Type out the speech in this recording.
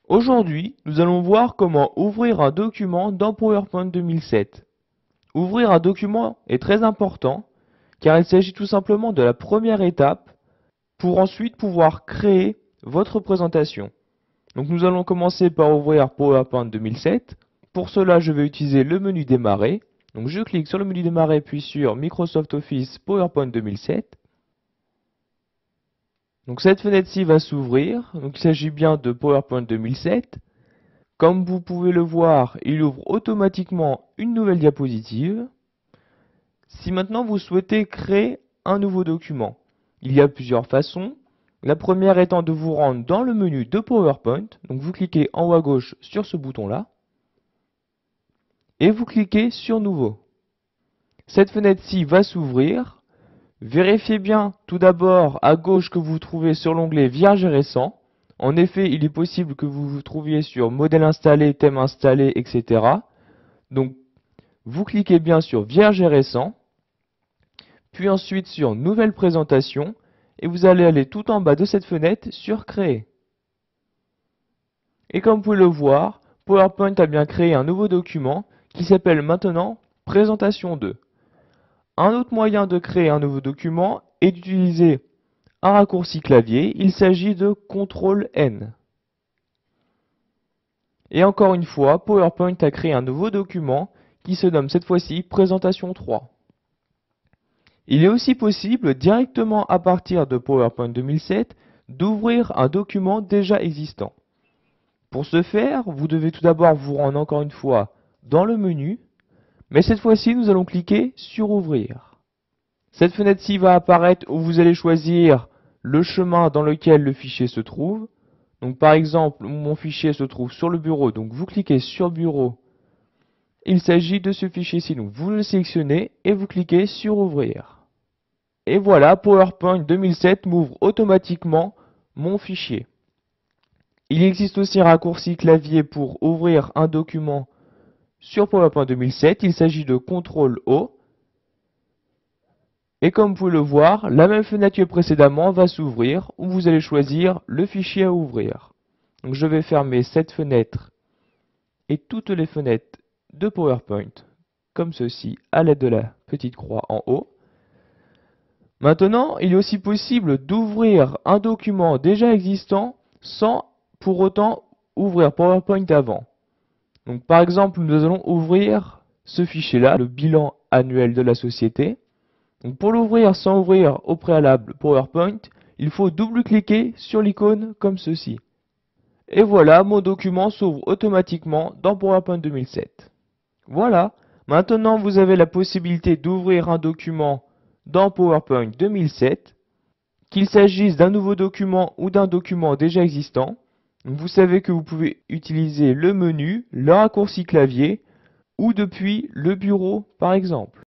Aujourd'hui, nous allons voir comment ouvrir un document dans PowerPoint 2007. Ouvrir un document est très important car il s'agit tout simplement de la première étape pour ensuite pouvoir créer votre présentation. Donc nous allons commencer par ouvrir PowerPoint 2007. Pour cela, je vais utiliser le menu Démarrer. Donc je clique sur le menu Démarrer puis sur Microsoft Office PowerPoint 2007. Donc cette fenêtre-ci va s'ouvrir. Donc il s'agit bien de PowerPoint 2007. Comme vous pouvez le voir, il ouvre automatiquement une nouvelle diapositive. Si maintenant vous souhaitez créer un nouveau document, il y a plusieurs façons. La première étant de vous rendre dans le menu de PowerPoint. Donc vous cliquez en haut à gauche sur ce bouton-là. Et vous cliquez sur Nouveau. Cette fenêtre-ci va s'ouvrir. Vérifiez bien tout d'abord à gauche que vous vous trouvez sur l'onglet Vierge et récent. En effet, il est possible que vous vous trouviez sur Modèle installé, Thème installé, etc. Donc, vous cliquez bien sur Vierge et récent, puis ensuite sur Nouvelle présentation, et vous allez aller tout en bas de cette fenêtre sur Créer. Et comme vous pouvez le voir, PowerPoint a bien créé un nouveau document qui s'appelle maintenant Présentation 2. Un autre moyen de créer un nouveau document est d'utiliser un raccourci clavier. Il s'agit de CTRL-N. Et encore une fois, PowerPoint a créé un nouveau document qui se nomme cette fois-ci Présentation 3. Il est aussi possible, directement à partir de PowerPoint 2007, d'ouvrir un document déjà existant. Pour ce faire, vous devez tout d'abord vous rendre encore une fois dans le menu, mais cette fois-ci, nous allons cliquer sur Ouvrir. Cette fenêtre-ci va apparaître où vous allez choisir le chemin dans lequel le fichier se trouve. Donc par exemple, mon fichier se trouve sur le bureau, donc vous cliquez sur Bureau. Il s'agit de ce fichier-ci, donc vous le sélectionnez et vous cliquez sur Ouvrir. Et voilà, PowerPoint 2007 m'ouvre automatiquement mon fichier. Il existe aussi un raccourci clavier pour ouvrir un document sur PowerPoint 2007. Il s'agit de CTRL-O. Et comme vous pouvez le voir, la même fenêtre que précédemment va s'ouvrir où vous allez choisir le fichier à ouvrir. Donc je vais fermer cette fenêtre et toutes les fenêtres de PowerPoint comme ceci à l'aide de la petite croix en haut. Maintenant, il est aussi possible d'ouvrir un document déjà existant sans pour autant ouvrir PowerPoint avant. Donc par exemple, nous allons ouvrir ce fichier-là, le bilan annuel de la société. Donc pour l'ouvrir sans ouvrir au préalable PowerPoint, il faut double-cliquer sur l'icône comme ceci. Et voilà, mon document s'ouvre automatiquement dans PowerPoint 2007. Voilà, maintenant vous avez la possibilité d'ouvrir un document dans PowerPoint 2007, qu'il s'agisse d'un nouveau document ou d'un document déjà existant. Vous savez que vous pouvez utiliser le menu, le raccourci clavier ou depuis le bureau par exemple.